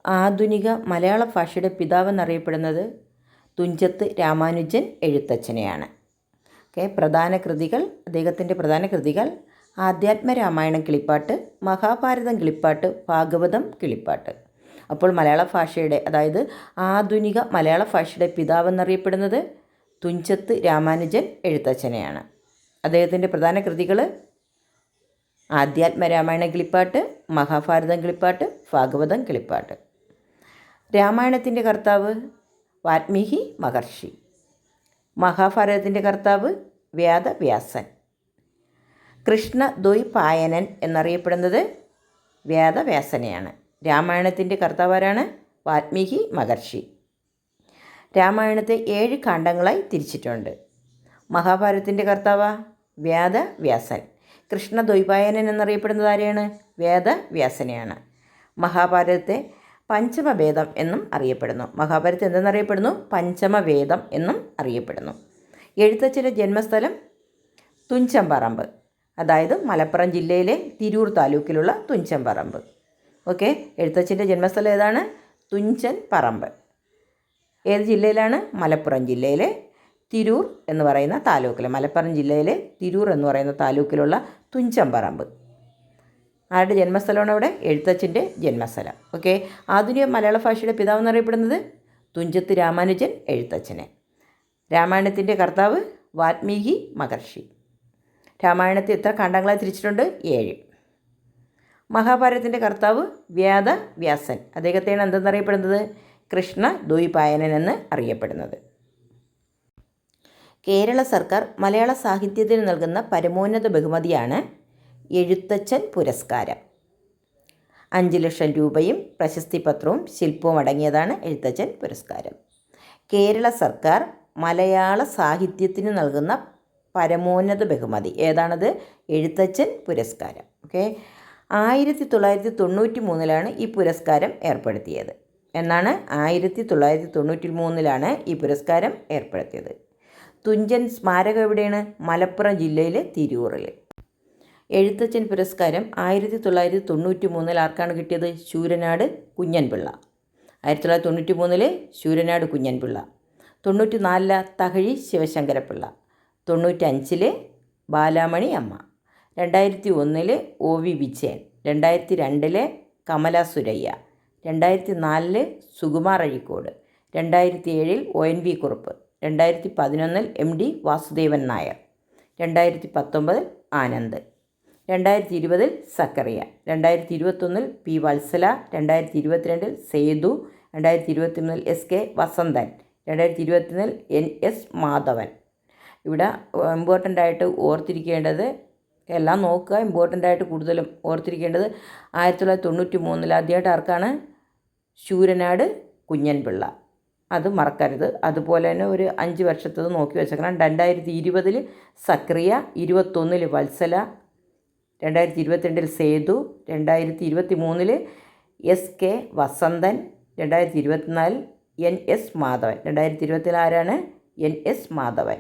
ആധുനിക മലയാള ഭാഷയുടെ പിതാവെന്നറിയപ്പെടുന്നത് തുഞ്ചത്ത് രാമാനുജൻ എഴുത്തച്ഛനെയാണ്. പ്രധാന കൃതികൾ, അദ്ദേഹത്തിൻ്റെ പ്രധാന കൃതികൾ ആധ്യാത്മരാമായണം കിളിപ്പാട്ട്, മഹാഭാരതം കിളിപ്പാട്ട്, ഭാഗവതം കിളിപ്പാട്ട്. അപ്പോൾ മലയാള ഭാഷയുടെ, അതായത് ആധുനിക മലയാള ഭാഷയുടെ പിതാവെന്നറിയപ്പെടുന്നത് തുഞ്ചത്ത് രാമാനുജൻ എഴുത്തച്ഛനെയാണ്. അദ്ദേഹത്തിൻ്റെ പ്രധാന കൃതികൾ ആധ്യാത്മരാമായണം കിളിപ്പാട്ട്, മഹാഭാരതം കിളിപ്പാട്ട്, ഭാഗവതം കിളിപ്പാട്ട്. രാമായണത്തിൻ്റെ കർത്താവ് വാൽമീകി മഹർഷി. മഹാഭാരതത്തിൻ്റെ കർത്താവ് വേദവ്യാസൻ. കൃഷ്ണദ്വൈപായനൻ എന്നറിയപ്പെടുന്നത് വേദവ്യാസനെയാണ്. രാമായണത്തിൻ്റെ കർത്താവാരാണ്? വാൽമീകി മഹർഷി. രാമായണത്തെ 7 ഖണ്ഡങ്ങളായി തിരിച്ചിട്ടുണ്ട്. മഹാഭാരതത്തിൻ്റെ കർത്താവ് വേദവ്യാസൻ. കൃഷ്ണദ്വൈപായനൻ എന്നറിയപ്പെടുന്നത് ആരെയാണ്? വേദവ്യാസനെയാണ്. മഹാഭാരതത്തെ പഞ്ചമവേദം എന്നും അറിയപ്പെടുന്നു. മഹാഭാരതം എന്തെന്നറിയപ്പെടുന്നു? പഞ്ചമവേദം എന്നും അറിയപ്പെടുന്നു. എഴുത്തച്ഛൻ്റെ ജന്മസ്ഥലം തുഞ്ചൻപറമ്പ്, അതായത് മലപ്പുറം ജില്ലയിലെ തിരൂർ താലൂക്കിലുള്ള തുഞ്ചൻപറമ്പ്. എഴുത്തച്ഛൻ്റെ ജന്മസ്ഥലം ഏതാണ്? തുഞ്ചൻപറമ്പ്. ഏത് ജില്ലയിലാണ്? മലപ്പുറം ജില്ലയിലെ തിരൂർ എന്ന് പറയുന്ന താലൂക്കിൽ, മലപ്പുറം ജില്ലയിലെ തിരൂർ എന്ന് പറയുന്ന താലൂക്കിലുള്ള തുഞ്ചൻപറമ്പ്. ആരുടെ ജന്മസ്ഥലമാണ് അവിടെ? എഴുത്തച്ഛൻ്റെ ജന്മസ്ഥലം. ആധുനിക മലയാള ഭാഷയുടെ പിതാവെന്നറിയപ്പെടുന്നത് തുഞ്ചത്ത് രാമാനുജൻ എഴുത്തച്ഛനെ. രാമായണത്തിൻ്റെ കർത്താവ് വാൽമീകി മഹർഷി. രാമായണത്തെ എത്ര ഖണ്ഡങ്ങളായി തിരിച്ചിട്ടുണ്ട്? 7. മഹാഭാരതത്തിൻ്റെ കർത്താവ് വേദവ്യാസൻ. അദ്ദേഹത്തെയാണ് എന്തെന്നറിയപ്പെടുന്നത്? കൃഷ്ണദ്വൈപായനൻ എന്ന് അറിയപ്പെടുന്നത്. കേരള സർക്കാർ മലയാള സാഹിത്യത്തിന് നൽകുന്ന പരമോന്നത ബഹുമതിയാണ് എഴുത്തച്ഛൻ പുരസ്കാരം. 5 ലക്ഷം രൂപയും പ്രശസ്തിപത്രവും ശില്പവും അടങ്ങിയതാണ് എഴുത്തച്ഛൻ പുരസ്കാരം. കേരള സർക്കാർ മലയാള സാഹിത്യത്തിന് നൽകുന്ന പരമോന്നത ബഹുമതി ഏതാണത്? എഴുത്തച്ഛൻ പുരസ്കാരം. 1993 ഈ പുരസ്കാരം ഏർപ്പെടുത്തിയത്. എന്നാണ്? 1993 ഈ പുരസ്കാരം ഏർപ്പെടുത്തിയത്. തുഞ്ചൻ സ്മാരകം എവിടെയാണ്? മലപ്പുറം ജില്ലയിലെ തിരൂറിൽ. എഴുത്തച്ഛൻ പുരസ്കാരം 1993 ആർക്കാണ് കിട്ടിയത്? ശൂരനാട് കുഞ്ഞൻപിള്ള. 1993 ശൂരനാട് കുഞ്ഞൻപിള്ള. 94 തകഴി ശിവശങ്കരപ്പിള്ള. 95 ബാലാമണി അമ്മ. 2001 OV Vijayan. 2002 Kamala Surayya. 2004 Sukumar Azhikode. 2007 ONV Kurup. 2011 MD Vasudevan Nair. 2019 Anand. 2020 Zacharia. 2021 P Vatsala. 2022 Sethu. 2021 SK Vasanthan. 2021 NS Madhavan. ഇവിടെ ഇമ്പോർട്ടൻ്റായിട്ട് ഓർത്തിരിക്കേണ്ടത്, എല്ലാം നോക്കുക, ഇമ്പോർട്ടൻ്റായിട്ട് കൂടുതലും ഓർത്തിരിക്കേണ്ടത് 1993 ആദ്യമായിട്ട് ആർക്കാണ്? ശൂരനാട് കുഞ്ഞൻപിള്ള. അത് മറക്കരുത്. അതുപോലെ തന്നെ ഒരു 5 വർഷത്തത് നോക്കി വെച്ചേക്കണം. 2020 സക്രിയ. 2021 വത്സല. 2022 സേതു. 2023 SK വസന്തൻ. 2024 NS മാധവൻ. 2024 ആരാണ്? NS മാധവൻ.